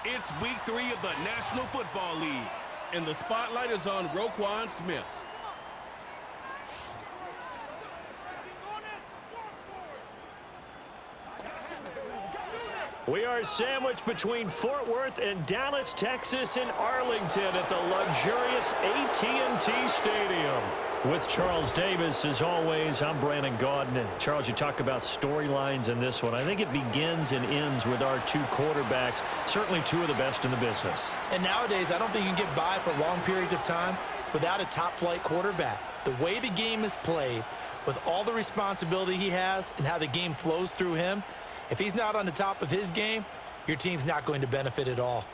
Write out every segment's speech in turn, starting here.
It's week 3 of the National Football League, and the spotlight is on Roquan Smith. We are sandwiched between Fort Worth and Dallas, Texas, and Arlington at the luxurious AT&T Stadium. With Charles Davis, as always, I'm Brandon Gaudin. Charles, you talk about storylines in this one. I think it begins and ends with our two quarterbacks, certainly two of the best in the business. And nowadays, I don't think you can get by for long periods of time without a top-flight quarterback. The way the game is played, with all the responsibility he has and how the game flows through him, if he's not on the top of his game, your team's not going to benefit at all.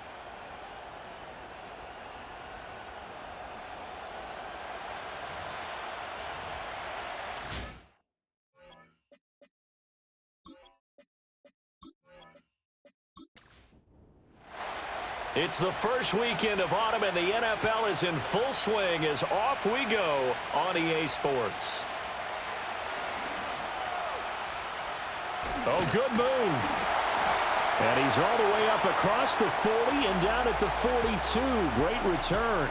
It's the first weekend of autumn, and the NFL is in full swing as off we go on EA Sports. Oh, good move. And he's all the way up across the 40 and down at the 42. Great return.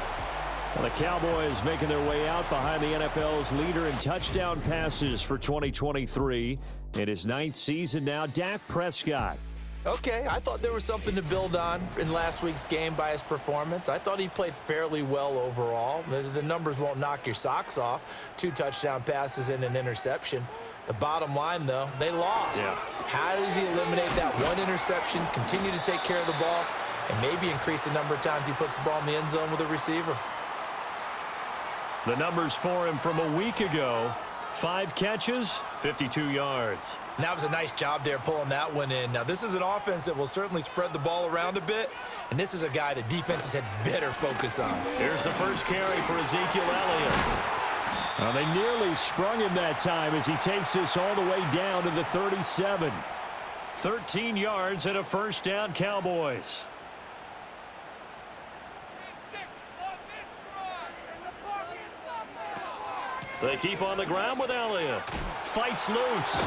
Well, the Cowboys making their way out behind the NFL's leader in touchdown passes for 2023. In his 9th season now, Dak Prescott. Okay, I thought there was something to build on in last week's game by his performance. I thought he played fairly well overall. The numbers won't knock your socks off. 2 touchdown passes and an interception. The bottom line, though, they lost. Yeah. How does he eliminate that one interception, continue to take care of the ball, and maybe increase the number of times he puts the ball in the end zone with a receiver? The numbers for him from a week ago: 5 catches, 52 yards. And that was a nice job there pulling that one in. Now, this is an offense that will certainly spread the ball around a bit, and this is a guy that defenses had better focus on. Here's the first carry for Ezekiel Elliott. Well, they nearly sprung him that time as he takes this all the way down to the 37. 13 yards and a first down, Cowboys. They keep on the ground with Elliott. Fights loose.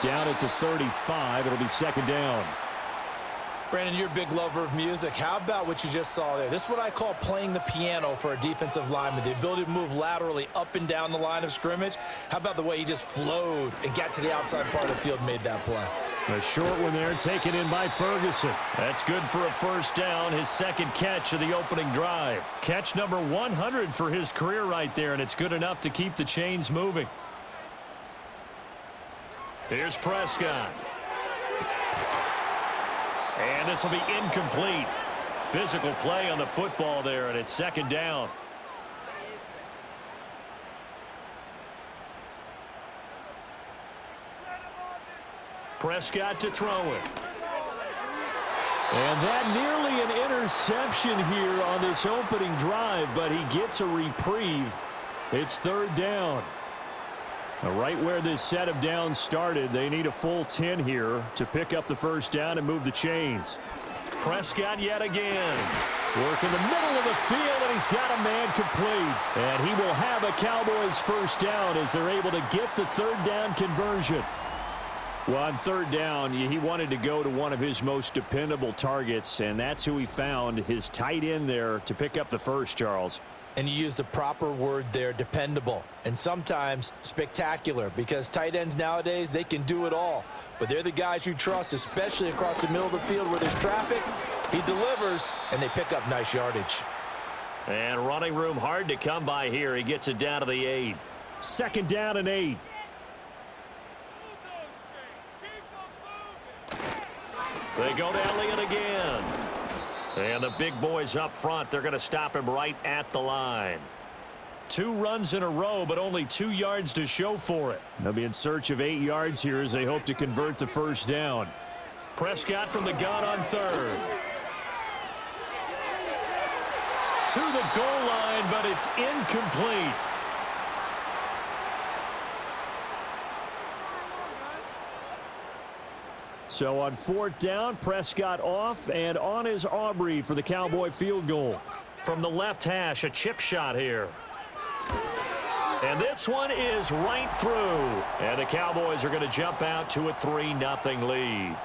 Down at the 35. It'll be second down. Brandon, you're a big lover of music. How about what you just saw there? This is what I call playing the piano for a defensive lineman, the ability to move laterally up and down the line of scrimmage. How about the way he just flowed and got to the outside part of the field and made that play? A short one there, taken in by Ferguson. That's good for a first down, his second catch of the opening drive. Catch number 100 for his career right there, and it's good enough to keep the chains moving. Here's Prescott. And this will be incomplete. Physical play on the football there, and it's second down. Prescott to throw it. And that nearly an interception here on this opening drive, but he gets a reprieve. It's third down. Right where this set of downs started, they need a full 10 here to pick up the first down and move the chains. Prescott yet again. Work in the middle of the field, and he's got a man complete. And he will have a Cowboys first down as they're able to get the third down conversion. Well, on third down, he wanted to go to one of his most dependable targets, and that's who he found, his tight end there, to pick up the first, Charles. And you used the proper word there, dependable, and sometimes spectacular, because tight ends nowadays, they can do it all. But they're the guys you trust, especially across the middle of the field where there's traffic. He delivers, and they pick up nice yardage. And running room hard to come by here. He gets it down to the 8. Second down and 8. They go to Elliott again. And the big boys up front, they're going to stop him right at the line. 2 runs in a row, but only 2 yards to show for it. They'll be in search of 8 yards here as they hope to convert the first down. Prescott from the gun on third. To the goal line, but it's incomplete. So on fourth down, Prescott off, and on is Aubrey for the Cowboy field goal. From the left hash, a chip shot here. And this one is right through. And the Cowboys are going to jump out to a 3-0 lead.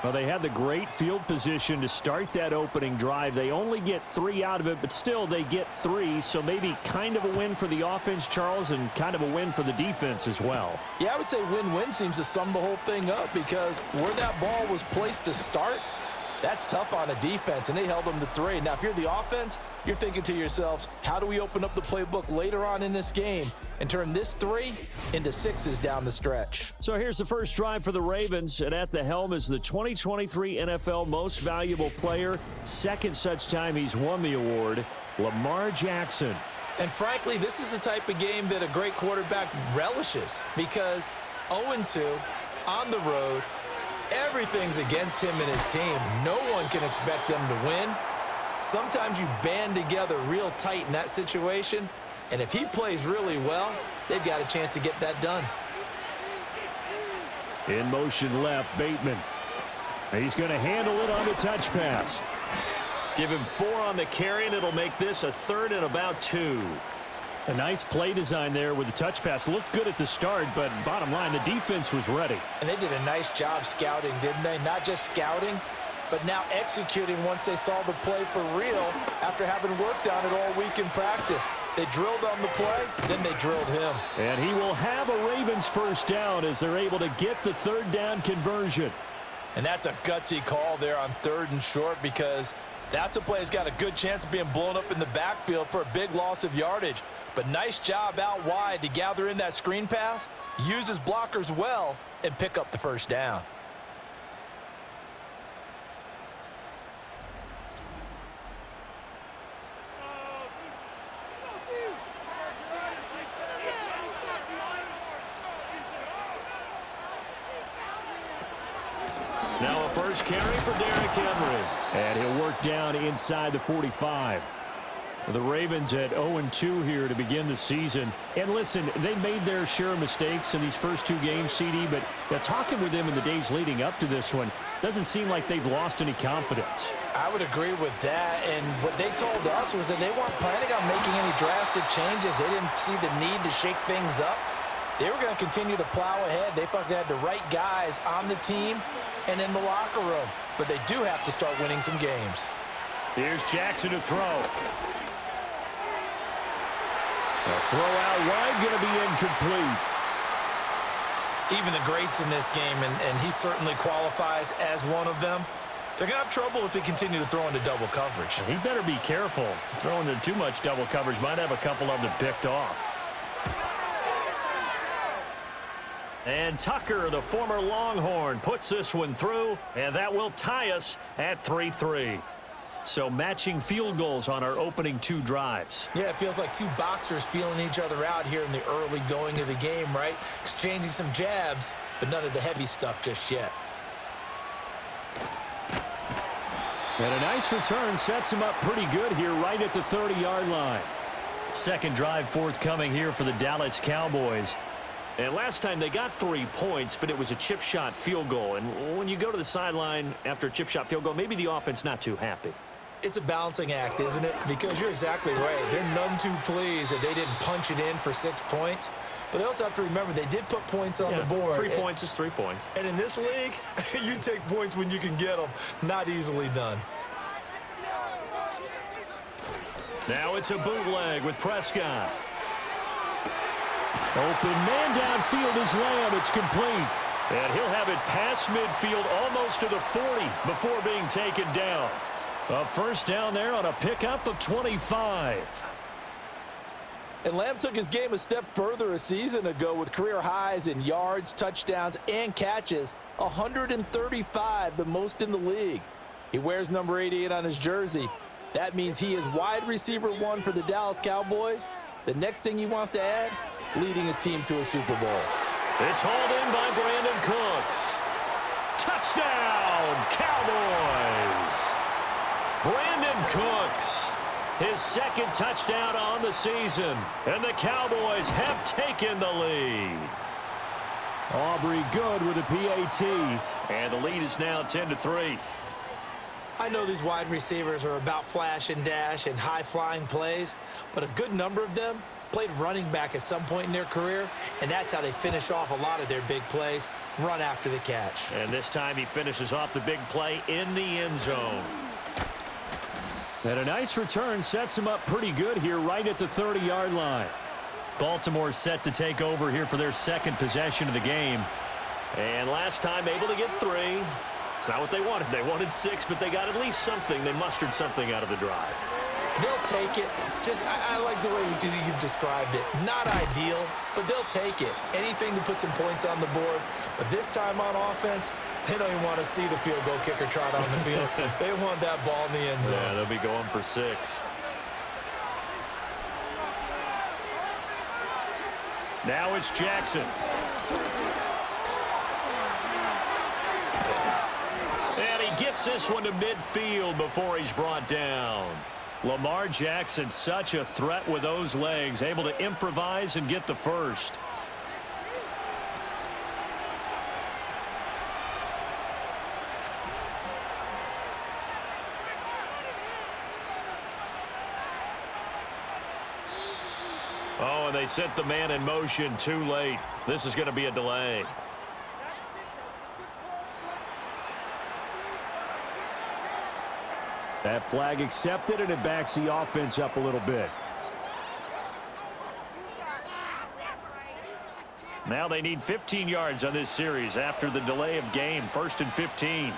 Well, they had the great field position to start that opening drive. They only get 3 out of it, but still they get 3. So maybe kind of a win for the offense, Charles, and kind of a win for the defense as well. Yeah, I would say win-win seems to sum the whole thing up because where that ball was placed to start, that's tough on a defense, and they held them to 3. Now, if you're the offense, you're thinking to yourselves, how do we open up the playbook later on in this game and turn this 3 into 6s down the stretch? So here's the first drive for the Ravens, and at the helm is the 2023 NFL Most Valuable Player. Second such time he's won the award, Lamar Jackson. And frankly, this is the type of game that a great quarterback relishes because 0-2 on the road, everything's against him and his team. No one can expect them to win. Sometimes you band together real tight in that situation, and if he plays really well, they've got a chance to get that done. In motion left, Bateman. He's going to handle it on the touch pass. Give him 4 on the carry, and it'll make this a 3rd and about 2. A nice play design there with the touch pass. Looked good at the start, but bottom line, the defense was ready. And they did a nice job scouting, didn't they? Not just scouting, but now executing once they saw the play for real after having worked on it all week in practice. They drilled on the play, then they drilled him. And he will have a Ravens first down as they're able to get the 3rd down conversion. And that's a gutsy call there on 3rd and short because that's a play that's got a good chance of being blown up in the backfield for a big loss of yardage. But nice job out wide to gather in that screen pass, use his blockers well, and pick up the first down. Now a first carry for Derrick Henry. And he'll work down inside the 45. The Ravens at 0-2 here to begin the season. And listen, they made their share of mistakes in these first 2 games, CD, but talking with them in the days leading up to this one, doesn't seem like they've lost any confidence. I would agree with that, and what they told us was that they weren't planning on making any drastic changes. They didn't see the need to shake things up. They were going to continue to plow ahead. They thought they had the right guys on the team and in the locker room, but they do have to start winning some games. Here's Jackson to throw. A throw out wide, going to be incomplete. Even the greats in this game, and he certainly qualifies as one of them, they're going to have trouble if they continue to throw into double coverage. He better be careful. Throwing into too much double coverage might have a couple of them picked off. And Tucker, the former Longhorn, puts this one through, and that will tie us at 3-3. So matching field goals on our opening 2 drives. Yeah, it feels like 2 boxers feeling each other out here in the early going of the game, right? Exchanging some jabs, but none of the heavy stuff just yet. And a nice return sets him up pretty good here right at the 30-yard line. Second drive forthcoming here for the Dallas Cowboys. And last time they got 3 points, but it was a chip shot field goal. And when you go to the sideline after a chip shot field goal, maybe the offense not too happy. It's a balancing act, isn't it? Because you're exactly right. They're none too pleased that they didn't punch it in for 6 points. But they also have to remember they did put points on the board. 3 points is 3 points. And in this league, you take points when you can get them. Not easily done. Now it's a bootleg with Prescott. Open man downfield is Lamb. It's complete. And he'll have it past midfield almost to the 40 before being taken down. A first down there on a pickup of 25. And Lamb took his game a step further a season ago with career highs in yards, touchdowns, and catches. 135, the most in the league. He wears number 88 on his jersey. That means he is wide receiver 1 for the Dallas Cowboys. The next thing he wants to add, leading his team to a Super Bowl. It's hauled in by Brandon Cooks. Touchdown, Cowboys! Brandon Cooks, his 2nd touchdown on the season, and the Cowboys have taken the lead. Aubrey good with a PAT, and the lead is now 10-3. I know these wide receivers are about flash and dash and high-flying plays, but a good number of them played running back at some point in their career, and that's how they finish off a lot of their big plays, run after the catch. And this time he finishes off the big play in the end zone. And a nice return sets him up pretty good here right at the 30-yard line. Baltimore set to take over here for their second possession of the game. And last time able to get 3. It's not what they wanted. They wanted 6, but they got at least something. They mustered something out of the drive. They'll take it. I like the way you've described it. Not ideal, but they'll take it. Anything to put some points on the board. But this time on offense, they don't even want to see the field goal kicker trot on the field. They want that ball in the end zone. Yeah, they'll be going for 6. Now it's Jackson. And he gets this one to midfield before he's brought down. Lamar Jackson, such a threat with those legs, able to improvise and get the first. Oh, and they set the man in motion too late. This is going to be a delay. That flag accepted, and it backs the offense up a little bit. Now they need 15 yards on this series after the delay of game. 1st and 15.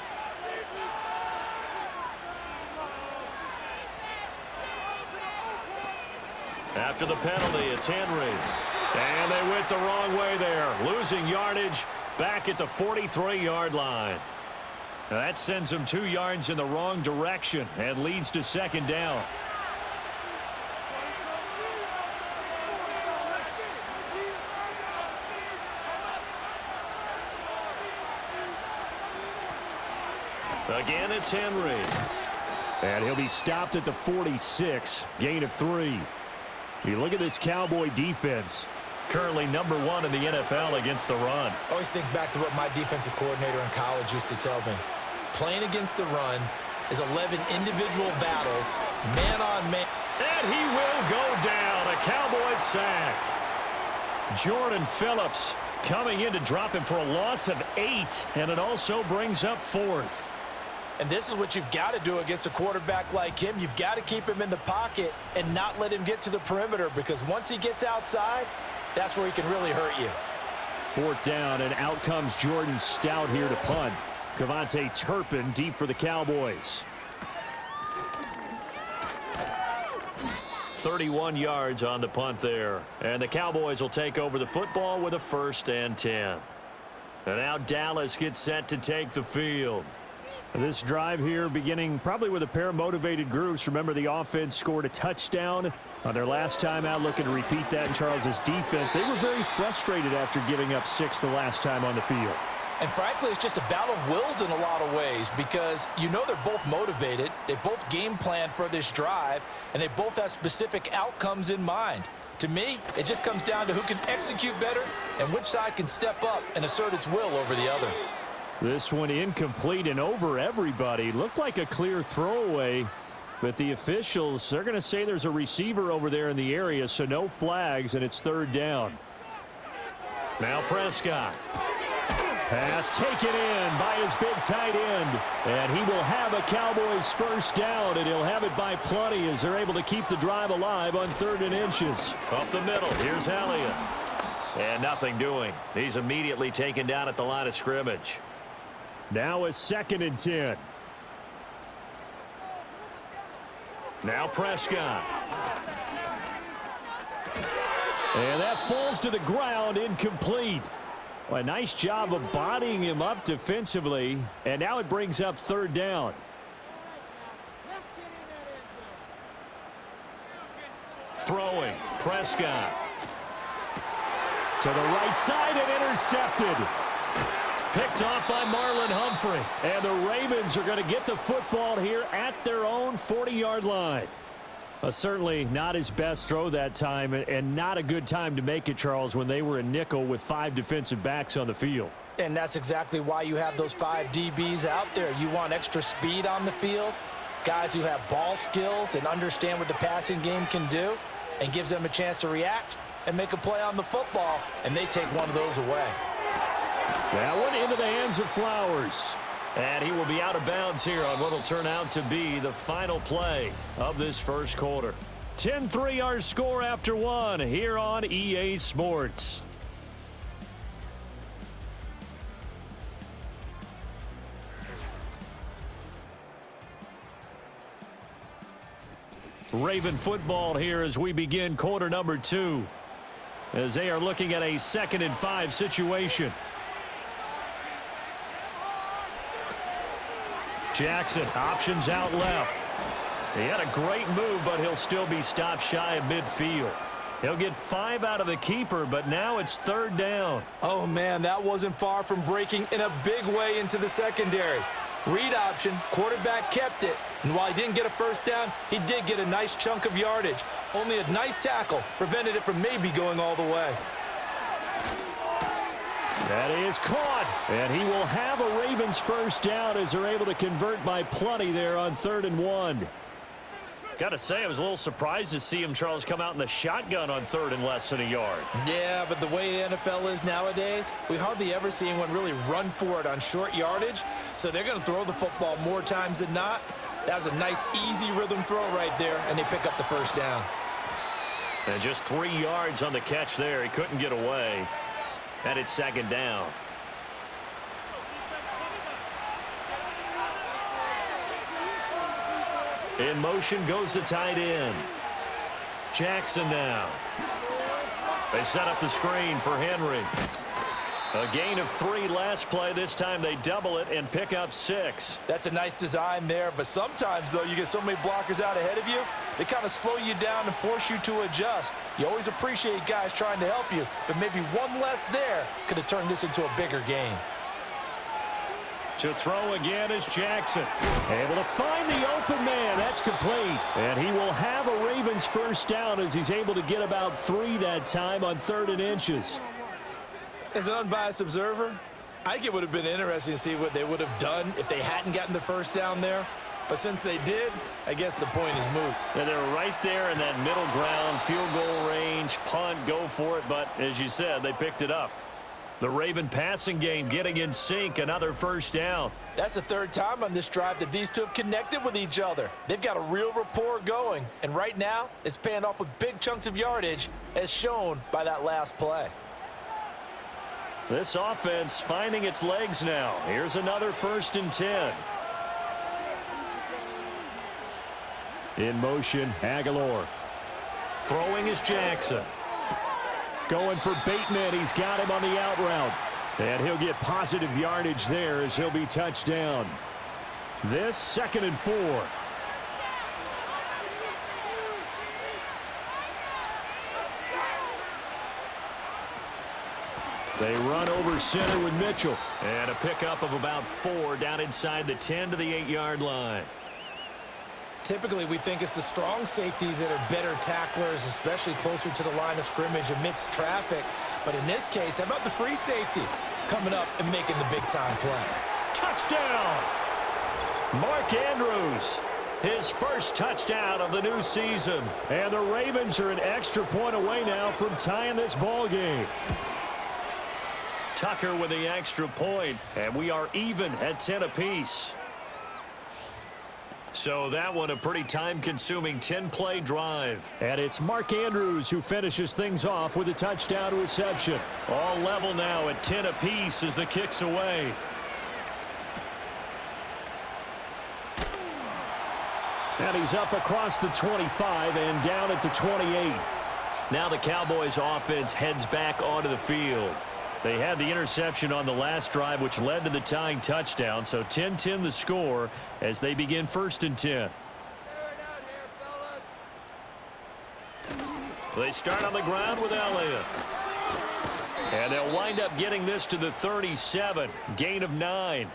After the penalty, it's Henry. And they went the wrong way there. Losing yardage back at the 43-yard line. Now that sends them 2 yards in the wrong direction and leads to 2nd down. Again, it's Henry. And he'll be stopped at the 46. Gain of 3. You look at this Cowboy defense. Currently #1 in the NFL against the run. I always think back to what my defensive coordinator in college used to tell me. Playing against the run is 11 individual battles, man on man. And he will go down. A Cowboys sack. Jordan Phillips coming in to drop him for a loss of 8. And it also brings up 4th. And this is what you've got to do against a quarterback like him. You've got to keep him in the pocket and not let him get to the perimeter, because once he gets outside, that's where he can really hurt you. 4th down, and out comes Jordan Stout here to punt. Cavante Turpin deep for the Cowboys. 31 yards on the punt there. And the Cowboys will take over the football with a 1st and 10. And now Dallas gets set to take the field. This drive here beginning probably with a pair of motivated groups. Remember, the offense scored a touchdown on their last time out, looking to repeat that in Charles's defense. They were very frustrated after giving up 6 the last time on the field. And frankly, it's just a battle of wills in a lot of ways, because you know they're both motivated. They both game plan for this drive, and they both have specific outcomes in mind. To me, it just comes down to who can execute better and which side can step up and assert its will over the other. This one incomplete and over everybody. Looked like a clear throwaway, but the officials, they're going to say there's a receiver over there in the area, so no flags, and it's 3rd down. Now Prescott. Pass taken in by his big tight end. And he will have a Cowboys 1st down, and he'll have it by plenty as they're able to keep the drive alive on 3rd and inches. Up the middle, here's Elliott. And nothing doing. He's immediately taken down at the line of scrimmage. Now a 2nd and 10. Now Prescott. And that falls to the ground, incomplete. Well, a nice job of bodying him up defensively. And now it brings up 3rd down. Throwing. Prescott. To the right side and intercepted. Picked off by Marlon Humphrey. And the Ravens are going to get the football here at their own 40-yard line. Certainly not his best throw that time, and not a good time to make it, Charles, when they were in nickel with 5 defensive backs on the field. And that's exactly why you have those 5 DBs out there. You want extra speed on the field, guys who have ball skills and understand what the passing game can do. and gives them a chance to react and make a play on the football, and they take one of those away. That one into the hands of Flowers. And he will be out of bounds here on what will turn out to be the final play of this first quarter. 10-3 our score after one here on EA Sports. Raven football here as we begin quarter number 2. As they are looking at a 2nd and 5 situation. Jackson, options out left. He had a great move, but he'll still be stopped shy of midfield. He'll get 5 out of the keeper, but now it's 3rd down. Oh, man, that wasn't far from breaking in a big way into the secondary. Read option, quarterback kept it, and while he didn't get a first down, he did get a nice chunk of yardage. Only a nice tackle prevented it from maybe going all the way. That is caught, and he will have a Ravens first down as they're able to convert by plenty there on 3rd and 1. Got to say, I was a little surprised to see him, Charles, come out in the shotgun on 3rd and less than a yard. Yeah, but the way the NFL is nowadays, we hardly ever see anyone really run for it on short yardage, so they're going to throw the football more times than not. That was a nice, easy rhythm throw right there, and they pick up the first down. And just 3 yards on the catch there. He couldn't get away. And it's 2nd down. In motion goes the tight end. Jackson now. They set up the screen for Henry. A gain of 3 last play. This time they double it and pick up 6. That's a nice design there, but sometimes, though, you get so many blockers out ahead of you, they kind of slow you down and force you to adjust. You always appreciate guys trying to help you, but maybe one less there could have turned this into a bigger game. To throw again is Jackson. Able to find the open man. That's complete. And he will have a Ravens first down as he's able to get about 3 that time on 3rd and inches. As an unbiased observer, I think it would have been interesting to see what they would have done if they hadn't gotten the first down there. But since they did, I guess the point is moot. And they're right there in that middle ground, field goal range, punt, go for it. But as you said, they picked it up. The Raven passing game getting in sync, another first down. That's the 3rd time on this drive that these two have connected with each other. They've got a real rapport going, and right now it's paying off with big chunks of yardage as shown by that last play. This offense finding its legs now. Here's another 1st and 10. In motion, Aguilar. Throwing is Jackson. Going for Bateman. He's got him on the out route. And he'll get positive yardage there as he'll be touched down. This 2nd and 4. They run over center with Mitchell. And a pickup of about 4 down inside the 10 to the 8-yard line. Typically, we think it's the strong safeties that are better tacklers, especially closer to the line of scrimmage amidst traffic. But in this case, how about the free safety coming up and making the big-time play? Touchdown! Mark Andrews, his first touchdown of the new season. And the Ravens are an extra point away now from tying this ball game. Tucker with the extra point, and we are even at 10 apiece. So that one a pretty time-consuming 10-play drive. And it's Mark Andrews who finishes things off with a touchdown reception. All level now at 10 apiece as the kick's away. And he's up across the 25 and down at the 28. Now the Cowboys offense heads back onto the field. They had the interception on the last drive, which led to the tying touchdown. So 10-10 the score as they begin 1st and 10. They start on the ground with Elliott. And they'll wind up getting this to the 37. Gain of 9.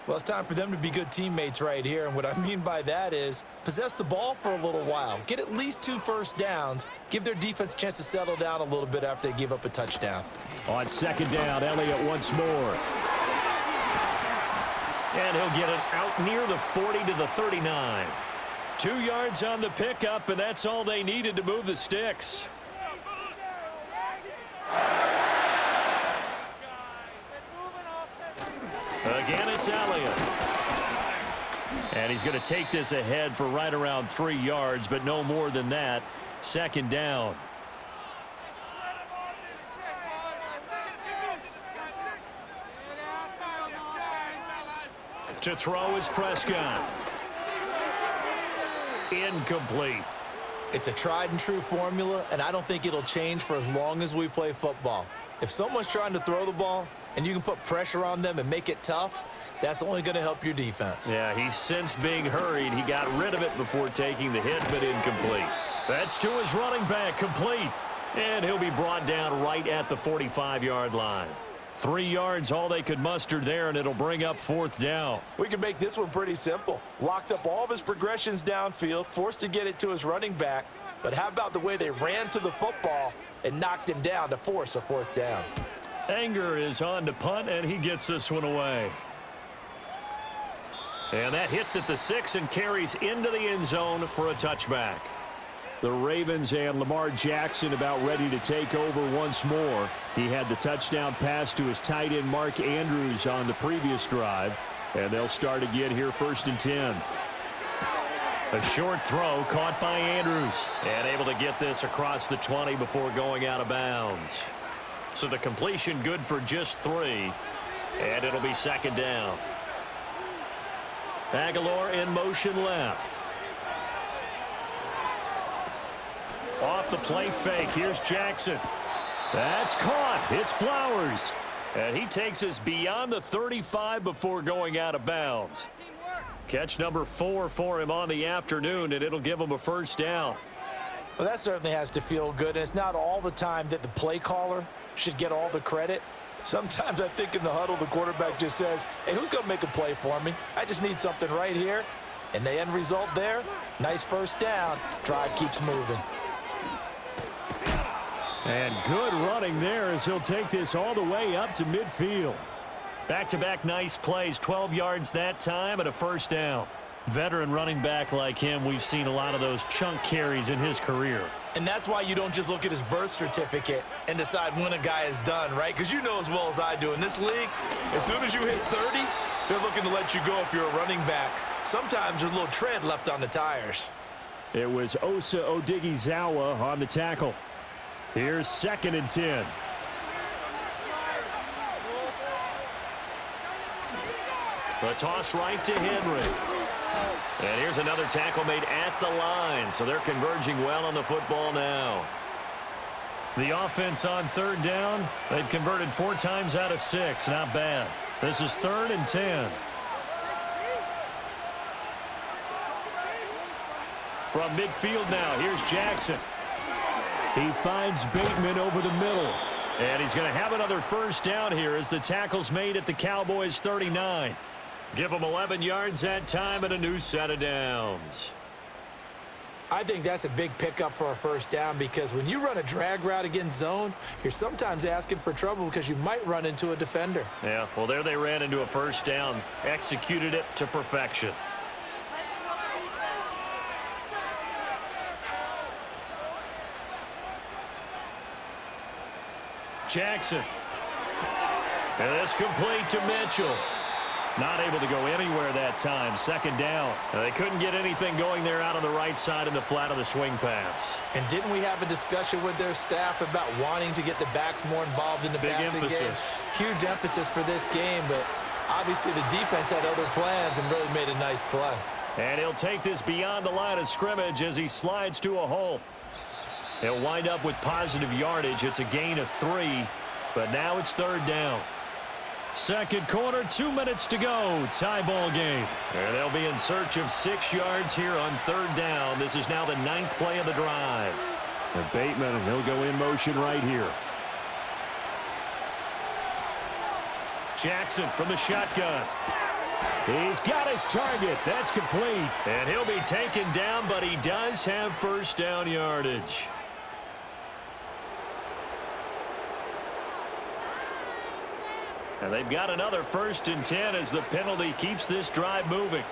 Well, it's time for them to be good teammates right here. And what I mean by that is possess the ball for a little while. Get at least 2 first downs. Give their defense a chance to settle down a little bit after they give up a touchdown. On 2nd down, Elliott once more. And he'll get it out near the 40 to the 39. 2 yards on the pickup, and that's all they needed to move the sticks. Again, it's Elliott. And he's going to take this ahead for right around 3 yards, but no more than that. Second down. To throw is Prescott. Incomplete. It's a tried and true formula, and I don't think it'll change for as long as we play football. If someone's trying to throw the ball and you can put pressure on them and make it tough, that's only going to help your defense. Yeah, he's since being hurried. He got rid of it before taking the hit, but incomplete. That's to his running back, complete. And he'll be brought down right at the 45-yard line. 3 yards, all they could muster there, and it'll bring up fourth down. We can make this one pretty simple. Locked up all of his progressions downfield, forced to get it to his running back. But how about the way they ran to the football and knocked him down to force a fourth down? Anger is on to punt, and he gets this one away. And that hits at the 6 and carries into the end zone for a touchback. The Ravens and Lamar Jackson about ready to take over once more. He had the touchdown pass to his tight end Mark Andrews on the previous drive. And they'll start again here, 1st and 10. A short throw caught by Andrews. And able to get this across the 20 before going out of bounds. So the completion good for just 3. And it'll be second down. Aguilar in motion left. Off the play fake. Here's Jackson. That's caught. It's Flowers. And he takes us beyond the 35 before going out of bounds. Catch number 4 for him on the afternoon, and it'll give him a first down. Well, that certainly has to feel good, and it's not all the time that the play caller should get all the credit. Sometimes I think in the huddle, the quarterback just says, hey, who's going to make a play for me? I just need something right here. And the end result there, nice first down. Drive keeps moving. And good running there as he'll take this all the way up to midfield. Back-to-back nice plays, 12 yards that time and a first down. Veteran running back like him, we've seen a lot of those chunk carries in his career. And that's why you don't just look at his birth certificate and decide when a guy is done, right? Because you know as well as I do, in this league, as soon as you hit 30, they're looking to let you go if you're a running back. Sometimes there's a little tread left on the tires. It was Osa Odighizuwa on the tackle. Here's 2nd and 10. The toss right to Henry. And here's another tackle made at the line, so they're converging well on the football now. The offense on 3rd down, they've converted 4 times out of 6. Not bad. This is 3rd and 10. From midfield now, here's Jackson. He finds Bateman over the middle. And he's going to have another first down here as the tackle's made at the Cowboys 39. Give them 11 yards that time and a new set of downs. I think that's a big pickup for a first down because when you run a drag route against zone, you're sometimes asking for trouble because you might run into a defender. Yeah, well, there they ran into a first down. Executed it to perfection. Jackson. And this complete to Mitchell. Not able to go anywhere that time. Second down. They couldn't get anything going there out on the right side in the flat of the swing pass. And didn't we have a discussion with their staff about wanting to get the backs more involved in the passing game? Huge emphasis for this game, but obviously the defense had other plans and really made a nice play. And he'll take this beyond the line of scrimmage as he slides to a hole. He'll wind up with positive yardage. It's a gain of 3, but now it's 3rd down. Second quarter, 2 minutes to go. Tie ball game. And they'll be in search of 6 yards here on 3rd down. This is now the 9th play of the drive. And Bateman, he'll go in motion right here. Jackson from the shotgun. He's got his target. That's complete. And he'll be taken down, but he does have first down yardage. And they've got another 1st and 10 as the penalty keeps this drive moving.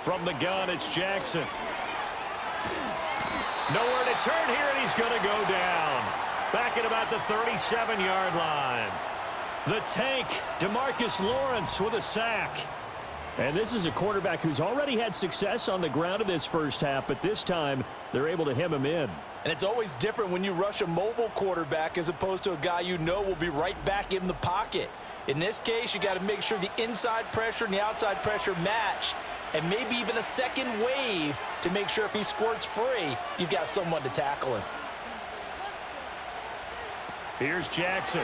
From the gun, it's Jackson. Nowhere to turn here, and he's going to go down. Back at about the 37-yard line. The tank, DeMarcus Lawrence with a sack. And this is a quarterback who's already had success on the ground in this first half, but this time they're able to hem him in. And it's always different when you rush a mobile quarterback as opposed to a guy you know will be right back in the pocket. In this case, you got to make sure the inside pressure and the outside pressure match, and maybe even a second wave to make sure if he squirts free, you've got someone to tackle him. Here's Jackson.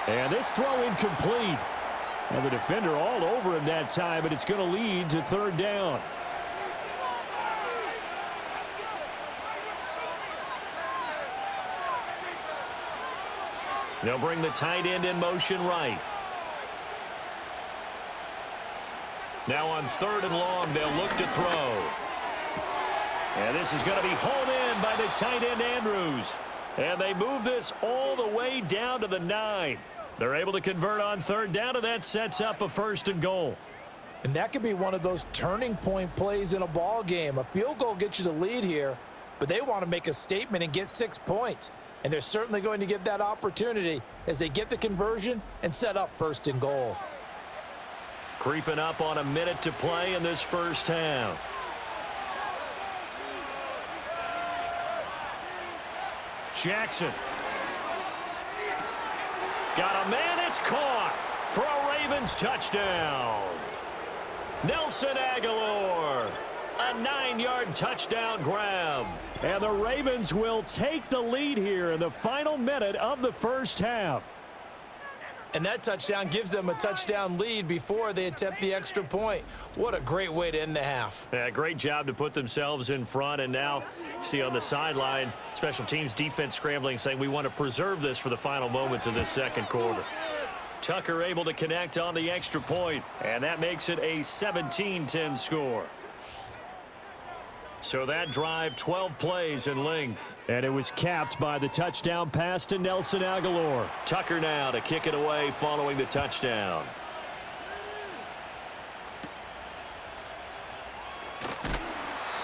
And this throw incomplete. And the defender all over him that time, but it's going to lead to third down. They'll bring the tight end in motion right. Now on 3rd and long, they'll look to throw. And this is going to be hauled in by the tight end Andrews. And they move this all the way down to the 9. They're able to convert on 3rd down, and that sets up a 1st and goal. And that could be one of those turning point plays in a ball game. A field goal gets you the lead here, but they want to make a statement and get 6 points. And they're certainly going to get that opportunity as they get the conversion and set up 1st and goal. Creeping up on a minute to play in this first half. Jackson. Got a man, it's caught for a Ravens touchdown. Nelson Aguilar, a 9-yard touchdown grab. And the Ravens will take the lead here in the final minute of the first half. And that touchdown gives them a touchdown lead before they attempt the extra point. What a great way to end the half. Yeah, great job to put themselves in front. And now, see on the sideline, special teams defense scrambling, saying we want to preserve this for the final moments of this second quarter. Tucker able to connect on the extra point, and that makes it a 17-10 score. So that drive, 12 plays in length. And it was capped by the touchdown pass to Nelson Aguilar. Tucker now to kick it away following the touchdown.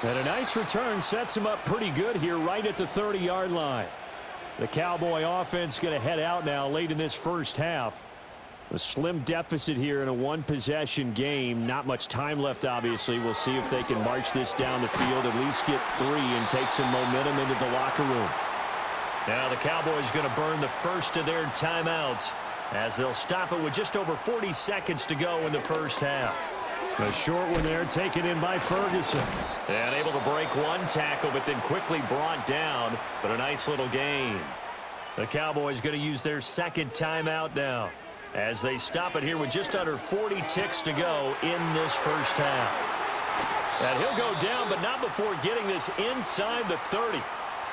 And a nice return sets him up pretty good here right at the 30-yard line. The Cowboy offense going to head out now late in this first half. A slim deficit here in a one-possession game. Not much time left, obviously. We'll see if they can march this down the field, at least get 3 and take some momentum into the locker room. Now the Cowboys going to burn the first of their timeouts as they'll stop it with just over 40 seconds to go in the first half. A short one there taken in by Ferguson. And able to break one tackle, but then quickly brought down. But a nice little gain. The Cowboys going to use their second timeout now, as they stop it here with just under 40 ticks to go in this first half. And he'll go down, but not before getting this inside the 30.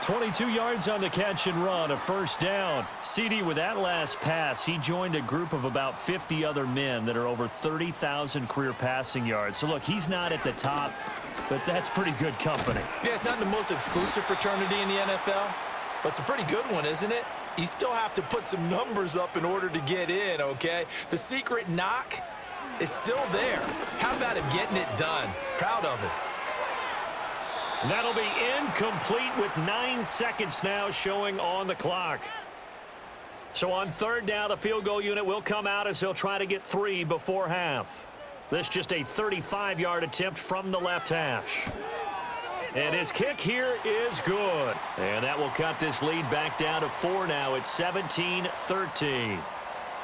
22 yards on the catch and run, a first down. CD, with that last pass, he joined a group of about 50 other men that are over 30,000 career passing yards. So, look, he's not at the top, but that's pretty good company. Yeah, it's not the most exclusive fraternity in the NFL, but it's a pretty good one, isn't it? You still have to put some numbers up in order to get in, okay? The secret knock is still there. How about him getting it done? Proud of it. That'll be incomplete with 9 seconds now showing on the clock. So on 3rd down, the field goal unit will come out as they'll try to get 3 before half. This just a 35-yard attempt from the left hash. And his kick here is good. And that will cut this lead back down to 4 now. It's 17-13.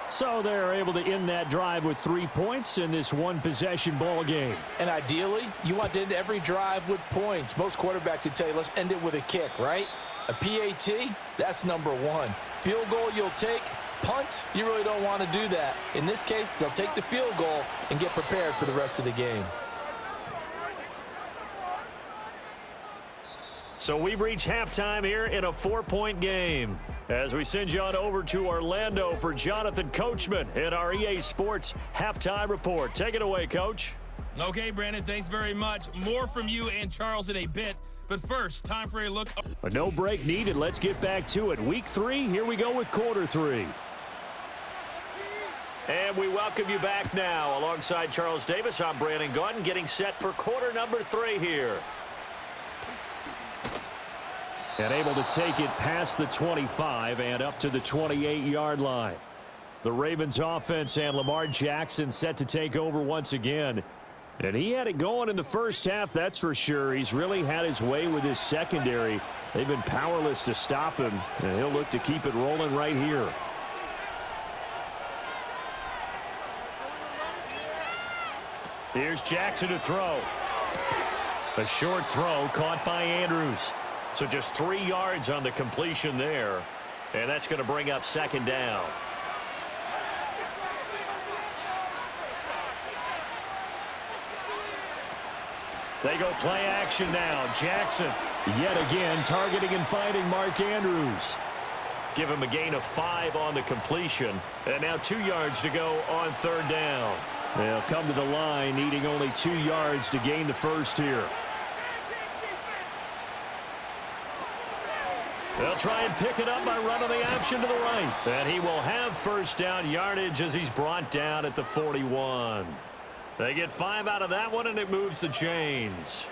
So they're able to end that drive with 3 points in this one-possession ball game. And ideally, you want to end every drive with points. Most quarterbacks would tell you, let's end it with a kick, right? A PAT, that's number 1. Field goal you'll take. Punts, you really don't want to do that. In this case, they'll take the field goal and get prepared for the rest of the game. So we've reached halftime here in a 4-point game, as we send you on over to Orlando for Jonathan Coachman in our EA Sports Halftime Report. Take it away, Coach. Okay, Brandon, thanks very much. More from you and Charles in a bit. But first, time for a look. But no break needed. Let's get back to it. Week 3, here we go with quarter 3. And we welcome you back now. Alongside Charles Davis, I'm Brandon Gaudin, getting set for quarter number 3 here. And able to take it past the 25 and up to the 28-yard line. The Ravens offense and Lamar Jackson set to take over once again. And he had it going in the first half, that's for sure. He's really had his way with his secondary. They've been powerless to stop him, and he'll look to keep it rolling right here. Here's Jackson to throw. A short throw caught by Andrews. So just 3 yards on the completion there. And that's going to bring up second down. They go play action now. Jackson yet again targeting and finding Mark Andrews. Give him a gain of 5 on the completion. And now 2 yards to go on third down. They'll come to the line needing only 2 yards to gain the first here. They'll try and pick it up by running the option to the right. And he will have first down yardage as he's brought down at the 41. They get 5 out of that one, and it moves the chains.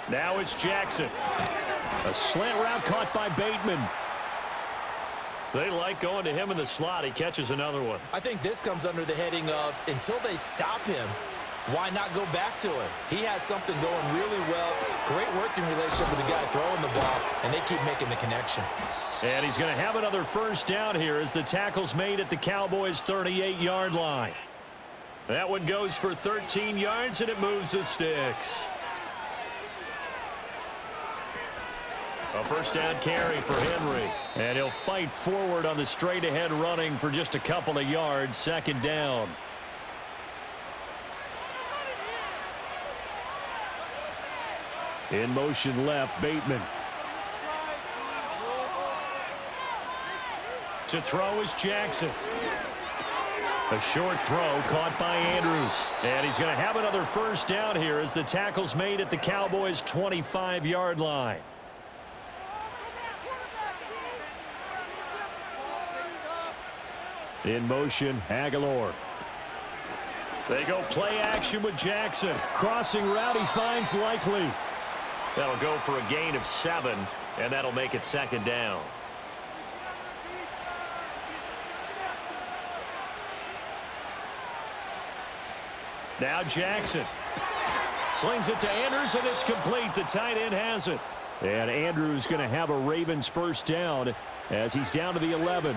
Now it's Jackson. A slant route caught by Bateman. They like going to him in the slot. He catches another one. I think this comes under the heading of until they stop him, why not go back to him? He has something going really well. Great working relationship with the guy throwing the ball, and they keep making the connection. And he's going to have another first down here as the tackle's made at the Cowboys' 38-yard line. That one goes for 13 yards, and it moves the sticks. A first down carry for Henry. And he'll fight forward on the straight-ahead running for just a couple of yards. Second down. In motion left, Bateman. To throw is Jackson. A short throw caught by Andrews. And he's going to have another first down here as the tackle's made at the Cowboys' 25-yard line. In motion, Aguilar. They go play action with Jackson. Crossing route, he finds Likely. That'll go for a gain of 7, and that'll make it second down. Now Jackson. Slings it to Andrews, and it's complete. The tight end has it. And Andrews going to have a Ravens first down as he's down to the 11.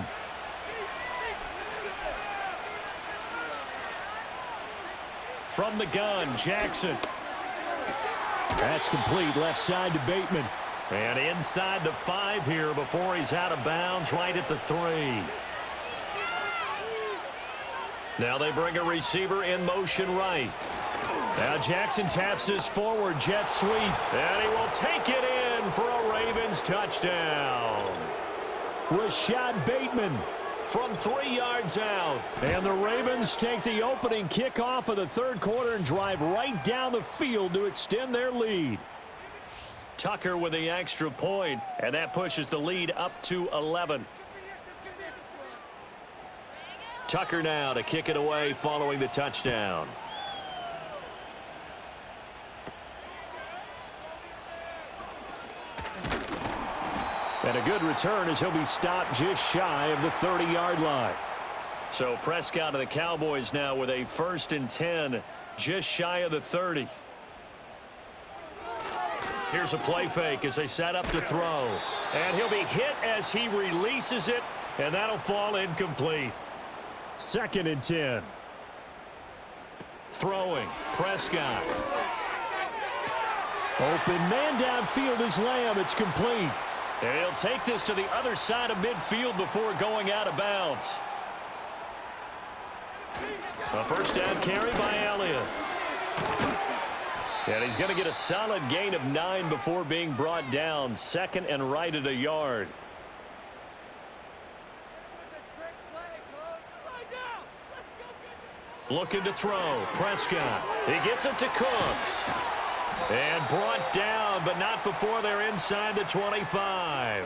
From the gun, Jackson. That's complete. Left side to Bateman. And inside the 5 here before he's out of bounds right at the 3. Now they bring a receiver in motion right. Now Jackson taps this forward jet sweep. And he will take it in for a Ravens touchdown. Rashad Bateman from 3 yards out. And the Ravens take the opening kickoff of the third quarter and drive right down the field to extend their lead. Tucker with the extra point, and that pushes the lead up to 11. Tucker now to kick it away following the touchdown. And a good return as he'll be stopped just shy of the 30-yard line. So Prescott of the Cowboys now with a 1st and 10, just shy of the 30. Here's a play fake as they set up to throw. And he'll be hit as he releases it, and that'll fall incomplete. 2nd and 10. Throwing, Prescott. Open man downfield is Lamb. It's complete. And he'll take this to the other side of midfield before going out of bounds. A first down carry by Elliott. And he's going to get a solid gain of 9 before being brought down. 2nd and right at a yard. Looking to throw. Prescott. He gets it to Cooks. And brought down, but not before they're inside the 25.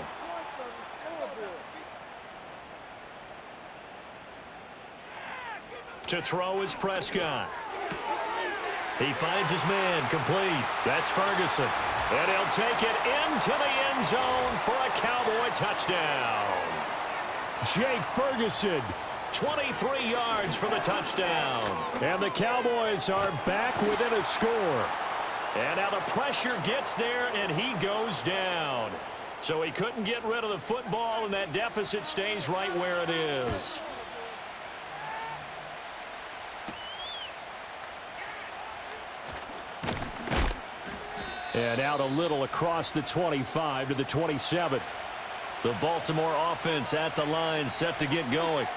To throw is Prescott. He finds his man complete. That's Ferguson. And he'll take it into the end zone for a Cowboy touchdown. Jake Ferguson, 23 yards for the touchdown. And the Cowboys are back within a score. And now the pressure gets there, and he goes down. So he couldn't get rid of the football, and that deficit stays right where it is. And out a little across the 25 to the 27. The Baltimore offense at the line, set to get going.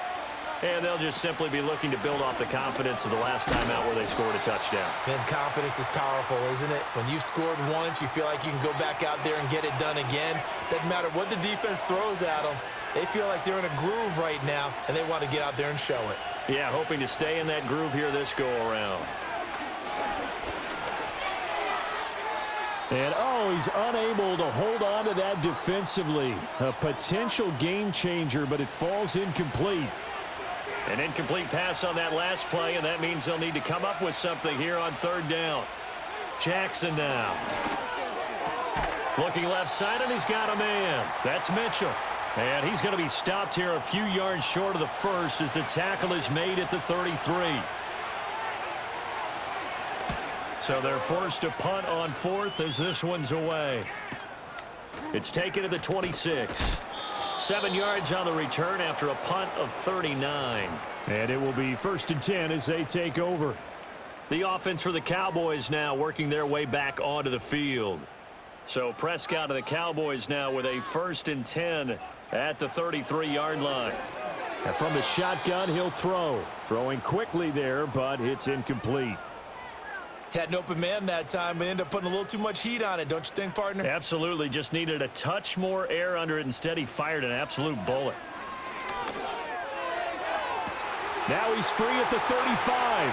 And they'll just simply be looking to build off the confidence of the last time out where they scored a touchdown. Man, confidence is powerful, isn't it? When you've scored once, you feel like you can go back out there and get it done again. Doesn't matter what the defense throws at them. They feel like they're in a groove right now, and they want to get out there and show it. Yeah, hoping to stay in that groove here this go-around. And, he's unable to hold on to that defensively. A potential game changer, but it falls incomplete. An incomplete pass on that last play, and that means they'll need to come up with something here on third down. Jackson now. Looking left side, and he's got a man. That's Mitchell. And he's going to be stopped here a few yards short of the first as the tackle is made at the 33. So they're forced to punt on fourth as this one's away. It's taken to the 26. 7 yards on the return after a punt of 39. And it will be 1st and 10 as they take over. The offense for the Cowboys now working their way back onto the field. So Prescott of the Cowboys now with a 1st and 10 at the 33-yard line. And from the shotgun, he'll throw. Throwing quickly there, but it's incomplete. Had an open man that time, but ended up putting a little too much heat on it, don't you think, partner? Absolutely. Just needed a touch more air under it. Instead, he fired an absolute bullet. Now he's free at the 35.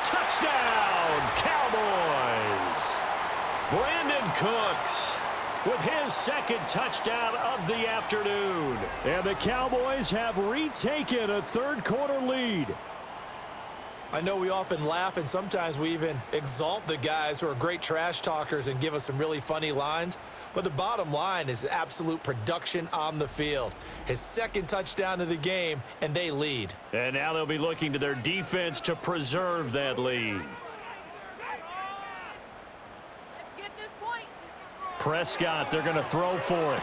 Touchdown, Cowboys! Brandon Cooks with his second touchdown of the afternoon. And the Cowboys have retaken a third-quarter lead. I know we often laugh, and sometimes we even exalt the guys who are great trash talkers and give us some really funny lines. But the bottom line is absolute production on the field. His second touchdown of the game, and they lead. And now they'll be looking to their defense to preserve that lead. Prescott, they're going to throw for it.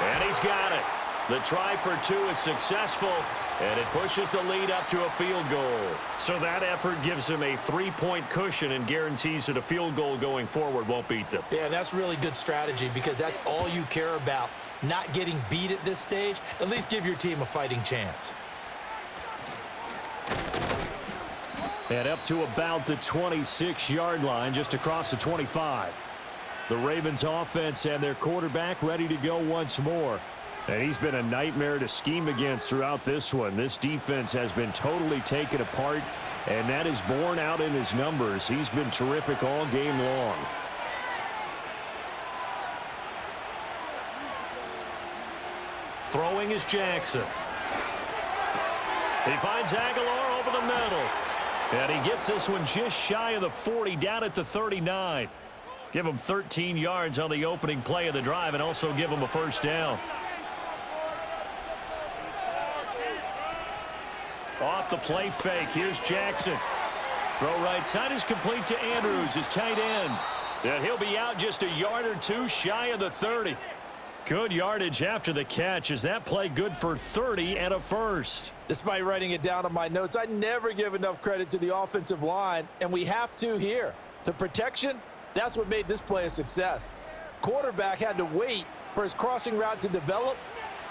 And he's got it. The try for two is successful, and it pushes the lead up to a field goal. So that effort gives them a 3-point cushion and guarantees that a field goal going forward won't beat them. Yeah, that's really good strategy because that's all you care about. Not getting beat at this stage. At least give your team a fighting chance. And up to about the 26-yard line, just across the 25. The Ravens offense and their quarterback ready to go once more. And he's been a nightmare to scheme against throughout this one. This defense has been totally taken apart, and that is borne out in his numbers. He's been terrific all game long. Throwing is Jackson. He finds Aguilar over the middle. And he gets this one just shy of the 40, down at the 39. Give him 13 yards on the opening play of the drive and also give him a first down. Off the play fake, here's Jackson. Throw right side is complete to Andrews, his tight end. And he'll be out just a yard or two shy of the 30. Good yardage after the catch. Is that play good for 30 and a first? Despite writing it down on my notes, I never give enough credit to the offensive line, and we have to here. The protection, that's what made this play a success. Quarterback had to wait for his crossing route to develop,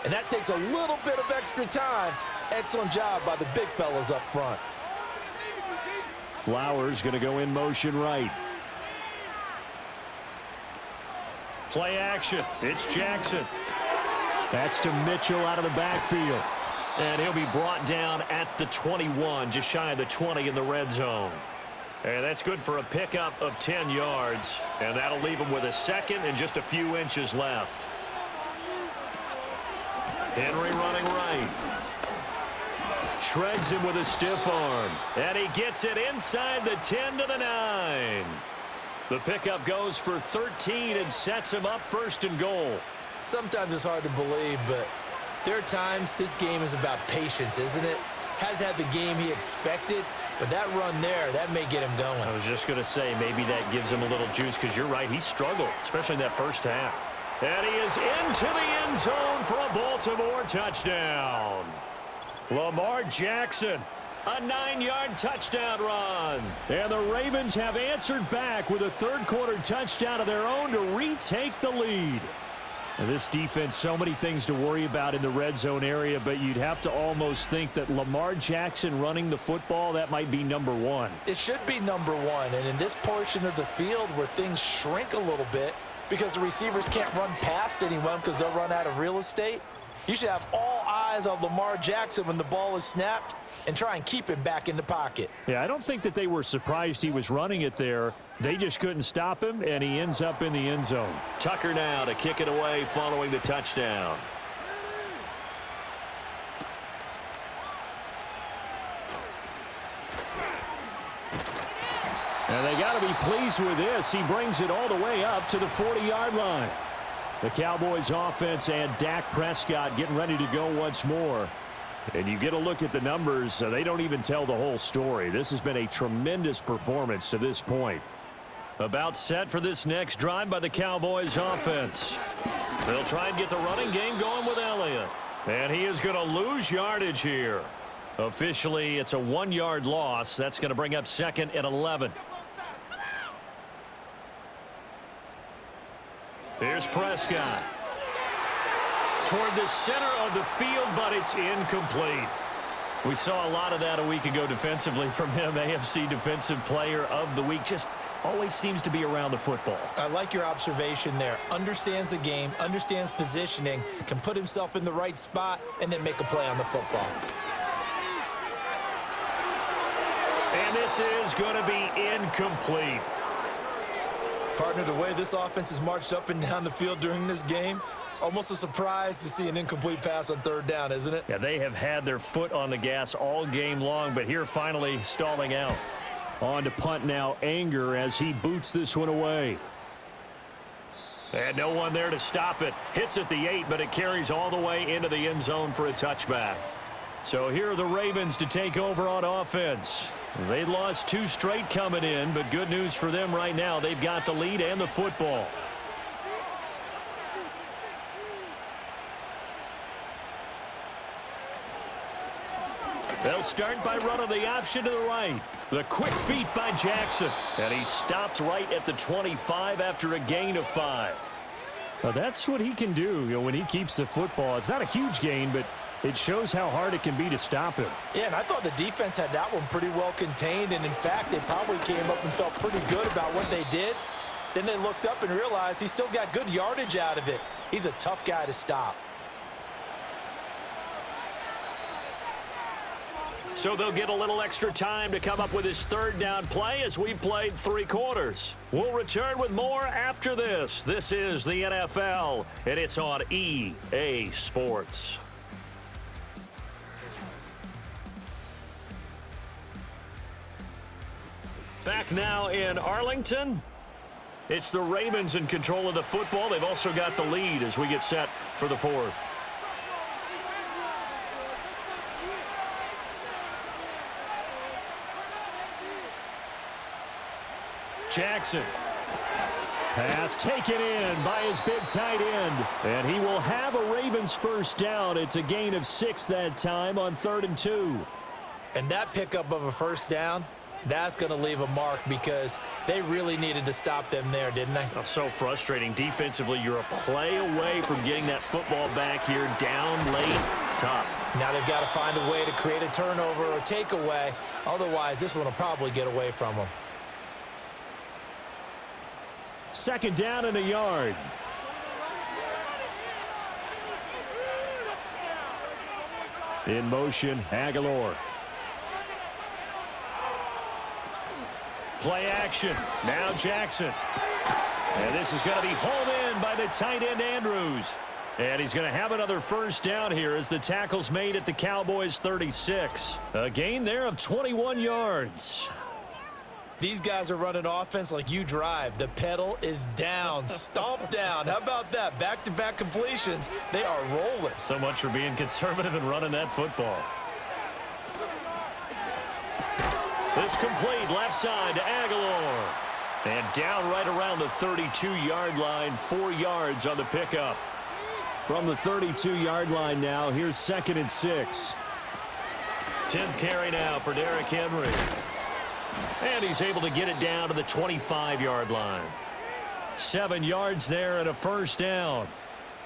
and that takes a little bit of extra time. Excellent job by the big fellas up front. Flowers going to go in motion right. Play action. It's Jackson. That's to Mitchell out of the backfield. And he'll be brought down at the 21, just shy of the 20 in the red zone. And that's good for a pickup of 10 yards. And that'll leave him with a second and just a few inches left. Henry running right. Shreds him with a stiff arm. And he gets it inside the 10 to the 9. The pickup goes for 13 and sets him up first and goal. Sometimes it's hard to believe, but there are times this game is about patience, isn't it? Has had the game he expected, but that run there, that may get him going. I was just going to say, maybe that gives him a little juice, because you're right, he struggled, especially in that first half. And he is into the end zone for a Baltimore touchdown. Lamar Jackson, a 9-yard touchdown run. And the Ravens have answered back with a third-quarter touchdown of their own to retake the lead. Now, this defense, so many things to worry about in the red zone area, but you'd have to almost think that Lamar Jackson running the football, that might be number one. It should be number one, and in this portion of the field where things shrink a little bit because the receivers can't run past anyone because they'll run out of real estate, you should have all eyes on Lamar Jackson when the ball is snapped and try and keep him back in the pocket. Yeah, I don't think that they were surprised he was running it there. They just couldn't stop him, and he ends up in the end zone. Tucker now to kick it away following the touchdown. And they got to be pleased with this. He brings it all the way up to the 40-yard line. The Cowboys offense and Dak Prescott getting ready to go once more. And you get a look at the numbers, they don't even tell the whole story. This has been a tremendous performance to this point. About set for this next drive by the Cowboys offense. They'll try and get the running game going with Elliott. And he is going to lose yardage here. Officially, it's a 1-yard loss. That's going to bring up second and 11. Here's Prescott. Toward the center of the field, but it's incomplete. We saw a lot of that a week ago defensively from him. AFC Defensive Player of the Week. Just always seems to be around the football. I like your observation there. Understands the game, understands positioning, can put himself in the right spot, and then make a play on the football. And this is going to be incomplete. Partner, the way this offense has marched up and down the field during this game, it's almost a surprise to see an incomplete pass on third down, isn't it? Yeah, they have had their foot on the gas all game long, but here finally stalling out. On to punt now, Anger, as he boots this one away. And no one there to stop it. Hits at the 8, but it carries all the way into the end zone for a touchback. So here are the Ravens to take over on offense. They lost 2 straight coming in, but good news for them right now. They've got the lead and the football. They'll start by running the option to the right. The quick feet by Jackson. And he stopped right at the 25 after a gain of 5. Well, that's what he can do, when he keeps the football. It's not a huge gain, but it shows how hard it can be to stop him. Yeah, and I thought the defense had that one pretty well contained, and in fact, they probably came up and felt pretty good about what they did. Then they looked up and realized he still got good yardage out of it. He's a tough guy to stop. So they'll get a little extra time to come up with his third down play as we played 3 quarters. We'll return with more after this. This is the NFL, and it's on EA Sports. Back now in Arlington. It's the Ravens in control of the football. They've also got the lead as we get set for the 4th. Jackson. Pass taken in by his big tight end. And he will have a Ravens first down. It's a gain of 6 that time on 3rd and 2. And that pickup of a first down, that's going to leave a mark because they really needed to stop them there, didn't they? Oh, so frustrating. Defensively, you're a play away from getting that football back here down late. Tough. Now they've got to find a way to create a turnover or takeaway. Otherwise, this one will probably get away from them. 2nd down and a yard. In motion, Aguilar. Play action. Now Jackson. And this is going to be hauled in by the tight end Andrews. And he's going to have another first down here as the tackle's made at the Cowboys 36. A gain there of 21 yards. These guys are running offense like you drive. The pedal is down, stomp down. How about that? Back-to-back completions. They are rolling. So much for being conservative and running that football. This complete left side to Aguilar. And down right around the 32-yard line, 4 yards on the pickup. From the 32-yard line now, here's 2nd and 6. 10th carry now for Derrick Henry. And he's able to get it down to the 25-yard line. 7 yards there and a first down.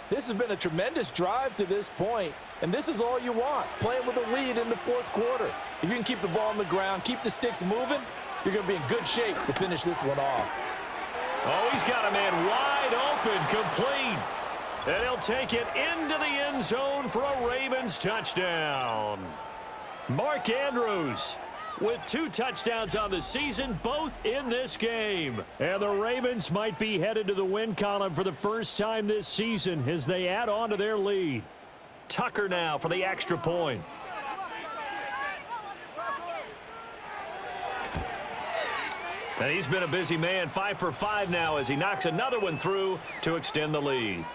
This has been a tremendous drive to this point, and this is all you want, playing with a lead in the 4th quarter. If you can keep the ball on the ground, keep the sticks moving, you're going to be in good shape to finish this one off. Oh, he's got a man wide open, complete. And he'll take it into the end zone for a Ravens touchdown. Mark Andrews with 2 touchdowns on the season, both in this game. And the Ravens might be headed to the win column for the first time this season as they add on to their lead. Tucker now for the extra point. And he's been a busy man, 5 for 5 now as he knocks another one through to extend the lead.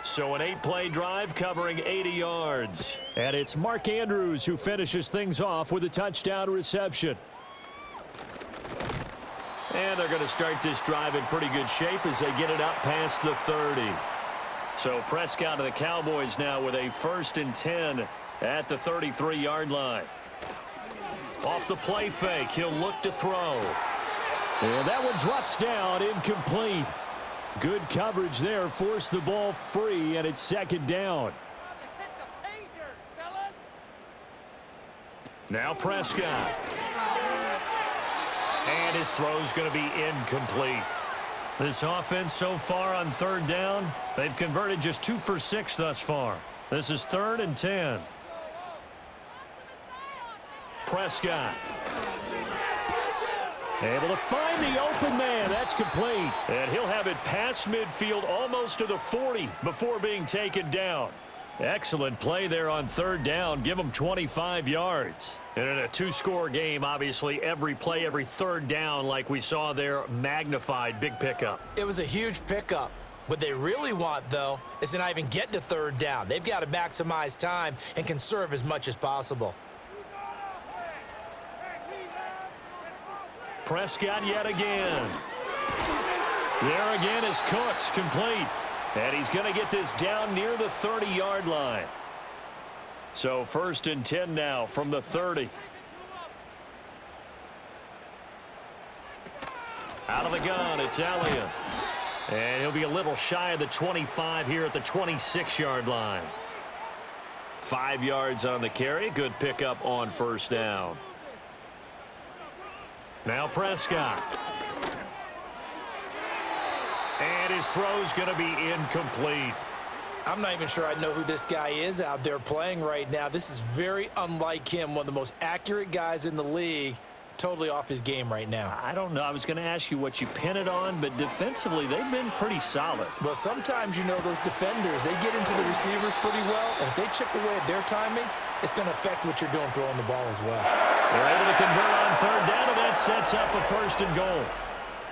So an 8-play drive covering 80 yards. And it's Mark Andrews who finishes things off with a touchdown reception. And they're going to start this drive in pretty good shape as they get it up past the 30. So Prescott of the Cowboys now with a 1st and 10 at the 33-yard line. Off the play fake, he'll look to throw. And that one drops down, incomplete. Good coverage there, forced the ball free, and it's 2nd down. Now Prescott. And his throw's going to be incomplete. This offense so far on 3rd down, they've converted just 2 for 6 thus far. This is 3rd and 10. Prescott. Able to find the open man. That's complete. And he'll have it past midfield almost to the 40 before being taken down. Excellent play there on 3rd down. Give him 25 yards. And in a 2-score game, obviously, every play, every 3rd down, like we saw there, magnified. Big pickup. It was a huge pickup. What they really want, though, is to not even get to 3rd down. They've got to maximize time and conserve as much as possible. Prescott yet again. There again is Cooks, complete. And he's going to get this down near the 30-yard line. So 1st and 10 now from the 30. Out of the gun, it's Elliott. And he'll be a little shy of the 25 here at the 26-yard line. 5 yards on the carry. Good pickup on 1st down. Now Prescott. And his throw's going to be incomplete. I'm not even sure I know who this guy is out there playing right now. This is very unlike him, one of the most accurate guys in the league. Totally off his game right now. I don't know. I was going to ask you what you pin it on, but defensively, they've been pretty solid. Well, sometimes, you know, those defenders, they get into the receivers pretty well, and if they chip away at their timing, it's going to affect what you're doing throwing the ball as well. They're able to convert on 3rd down, and that sets up a 1st and goal.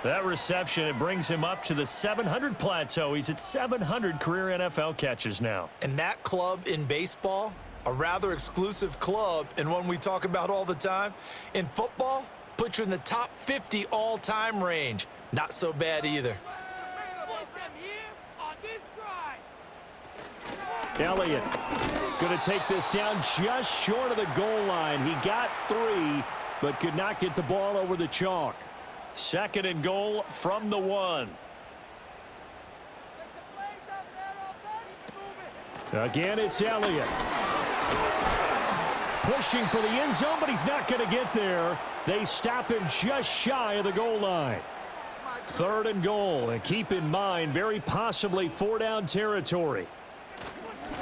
That reception, it brings him up to the 700 plateau. He's at 700 career NFL catches now. And that club in baseball, a rather exclusive club and one we talk about all the time. In football, put you in the top 50 all-time range. Not so bad either. Elliott going to take this down just short of the goal line. He got 3, but could not get the ball over the chalk. 2nd and goal from the 1. Again, it's Elliott. Pushing for the end zone, but he's not going to get there. They stop him just shy of the goal line. 3rd and goal, and keep in mind, very possibly 4-down territory.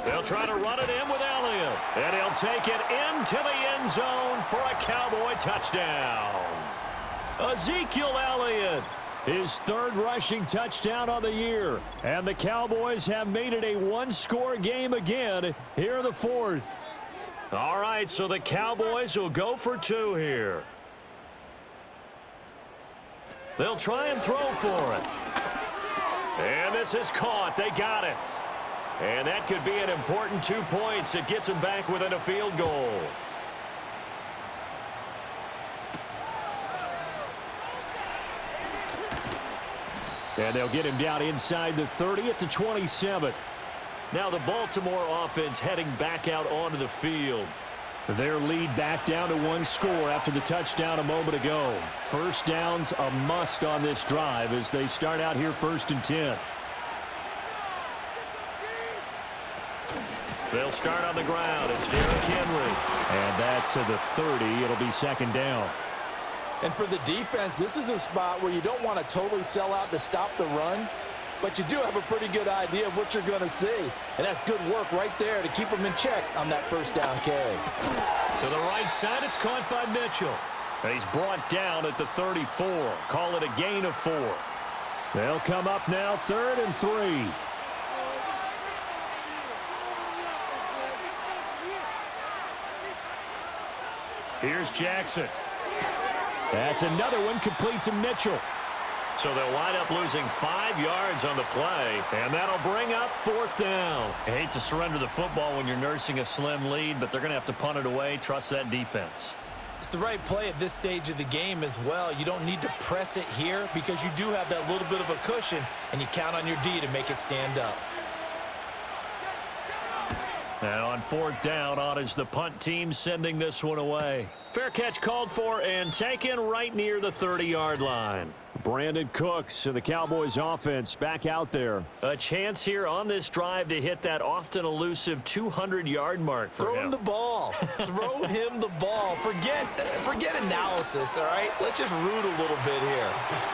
They'll try to run it in with Elliott. And he'll take it into the end zone for a Cowboy touchdown. Ezekiel Elliott, his third rushing touchdown of the year. And the Cowboys have made it a one-score game again here in the fourth. All right, so the Cowboys will go for two here. They'll try and throw for it. And this is caught. They got it. And that could be an important 2 points. It gets them back within a field goal. And they'll get him down inside the 30 at the 27. Now the Baltimore offense heading back out onto the field. Their lead back down to one score after the touchdown a moment ago. First down's a must on this drive as they start out here 1st and 10. They'll start on the ground. It's Derrick Henry. And that to the 30. It'll be 2nd down. And for the defense, this is a spot where you don't want to totally sell out to stop the run, but you do have a pretty good idea of what you're going to see. And that's good work right there to keep them in check on that 1st down carry. To the right side, it's caught by Mitchell. And he's brought down at the 34. Call it a gain of 4. They'll come up now 3rd and 3. Here's Jackson. That's another one complete to Mitchell. So they'll wind up losing 5 yards on the play, and that'll bring up 4th down. I hate to surrender the football when you're nursing a slim lead, but they're going to have to punt it away. Trust that defense. It's the right play at this stage of the game as well. You don't need to press it here because you do have that little bit of a cushion, and you count on your D to make it stand up. Now on 4th down, on is the punt team sending this one away. Fair catch called for and taken right near the 30-yard line. Brandon Cooks and the Cowboys offense back out there. A chance here on this drive to hit that often elusive 200-yard mark for him. Throw him the ball. Throw him the ball. Forget analysis, all right? Let's just root a little bit here.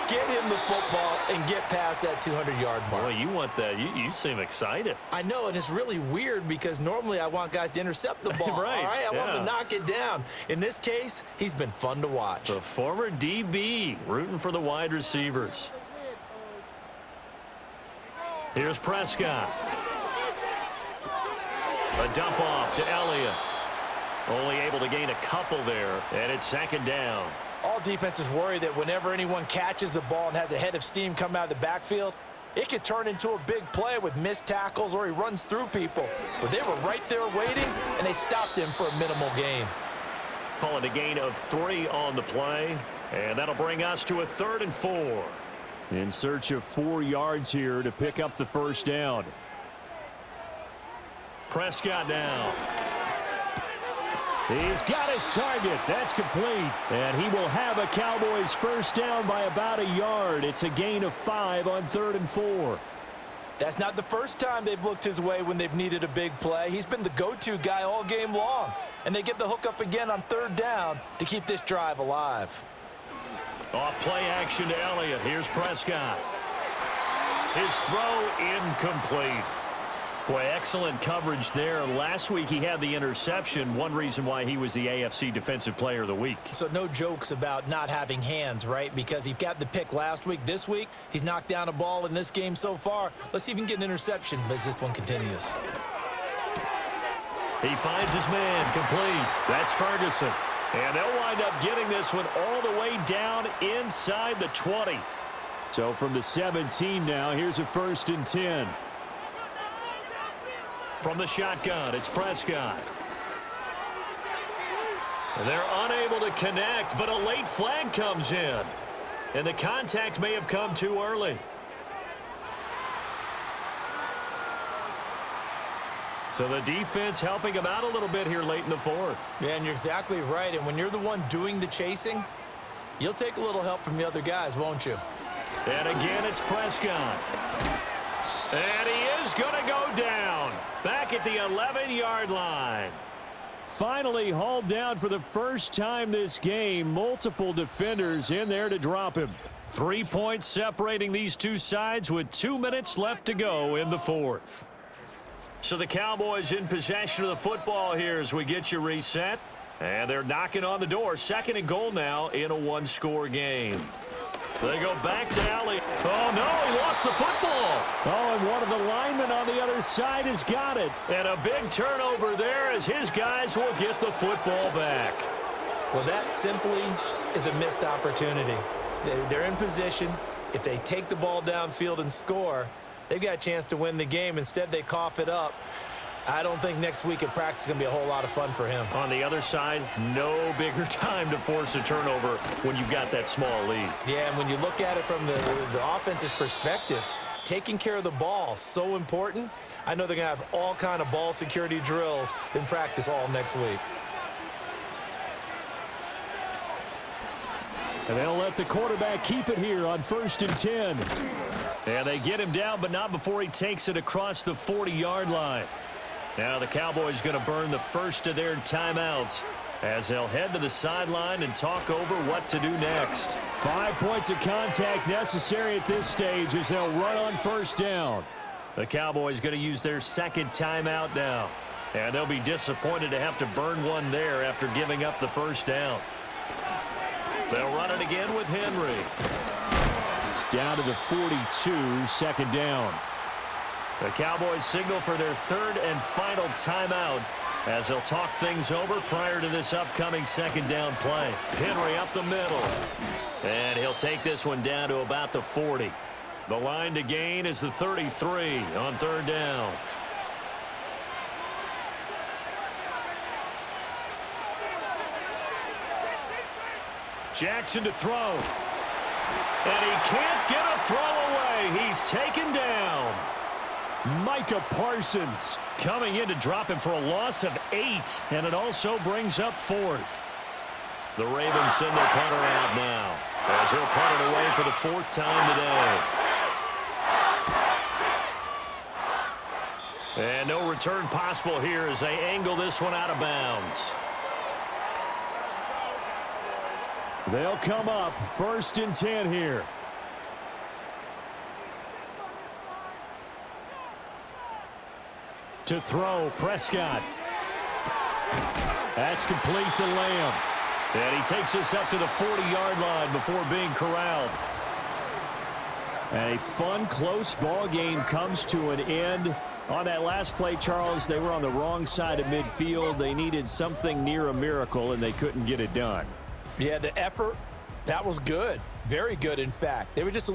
Get him the football and get past that 200-yard mark. Boy, you want that. You seem excited. I know, and it's really weird because normally I want guys to intercept the ball. Right, all right? I want them to knock it down. In this case, he's been fun to watch. The former DB rooting for the wide receivers. Here's Prescott. A dump off to Elliott. Only able to gain a couple there, and it's 2nd down. All defenses worry that whenever anyone catches the ball and has a head of steam come out of the backfield, it could turn into a big play with missed tackles or he runs through people. But they were right there waiting, and they stopped him for a minimal gain. Call it a gain of 3 on the play, and that'll bring us to a 3rd and 4. In search of 4 yards here to pick up the 1st down. Prescott now. He's got his target. That's complete. And he will have a Cowboys 1st down by about a yard. It's a gain of 5 on 3rd and 4. That's not the first time they've looked his way when they've needed a big play. He's been the go-to guy all game long. And they get the hook up again on 3rd down to keep this drive alive. Off play action to Elliott. Here's Prescott. His throw incomplete. Boy, excellent coverage there. Last week he had the interception. One reason why he was the AFC Defensive Player of the Week. So no jokes about not having hands, right? Because he got the pick last week. This week, he's knocked down a ball in this game so far. Let's see if he can get an interception as this one continues. He finds his man complete. That's Ferguson. And they'll wind up getting this one all the way down inside the 20. So from the 17 now, here's a 1st and 10. From the shotgun, it's Prescott. They're unable to connect, but a late flag comes in. And the contact may have come too early. So the defense helping him out a little bit here late in the 4th. Yeah, and you're exactly right. And when you're the one doing the chasing, you'll take a little help from the other guys, won't you? And again, it's Prescott. And he is going to go down. Back at the 11-yard line. Finally hauled down for the first time this game. Multiple defenders in there to drop him. 3 points separating these two sides with 2 minutes left to go in the 4th. So the Cowboys in possession of the football here as we get you reset. And they're knocking on the door. 2nd and goal now in a one-score game. They go back to Alley. Oh, no, he lost the football. Oh, and one of the linemen on the other side has got it. And a big turnover there as his guys will get the football back. Well, that simply is a missed opportunity. They're in position. If they take the ball downfield and score, they've got a chance to win the game. Instead, they cough it up. I don't think next week at practice is going to be a whole lot of fun for him. On the other side, no bigger time to force a turnover when you've got that small lead. Yeah, and when you look at it from the offense's perspective, taking care of the ball, so important. I know they're going to have all kind of ball security drills in practice all next week. And they'll let the quarterback keep it here on 1st and 10. And they get him down, but not before he takes it across the 40-yard line. Now the Cowboys going to burn the first of their timeouts as they'll head to the sideline and talk over what to do next. 5 points of contact necessary at this stage as they'll run on 1st down. The Cowboys going to use their 2nd timeout now. And they'll be disappointed to have to burn one there after giving up the 1st down. They'll run it again with Henry. Down to the 42, 2nd down. The Cowboys signal for their 3rd and final timeout as they'll talk things over prior to this upcoming 2nd down play. Henry up the middle. And he'll take this one down to about the 40. The line to gain is the 33 on 3rd down. Jackson to throw. And he can't get a throw away. He's taken down. Micah Parsons coming in to drop him for a loss of 8, and it also brings up 4th. The Ravens send their punter out now as he'll punt it away for the 4th time today. And no return possible here as they angle this one out of bounds. They'll come up 1st and 10 here. To throw, Prescott. That's complete to Lamb. And he takes this up to the 40-yard line before being corralled. And a fun, close ball game comes to an end. On that last play, Charles, they were on the wrong side of midfield. They needed something near a miracle, and they couldn't get it done. Yeah, the effort, that was good. Very good, in fact. They were just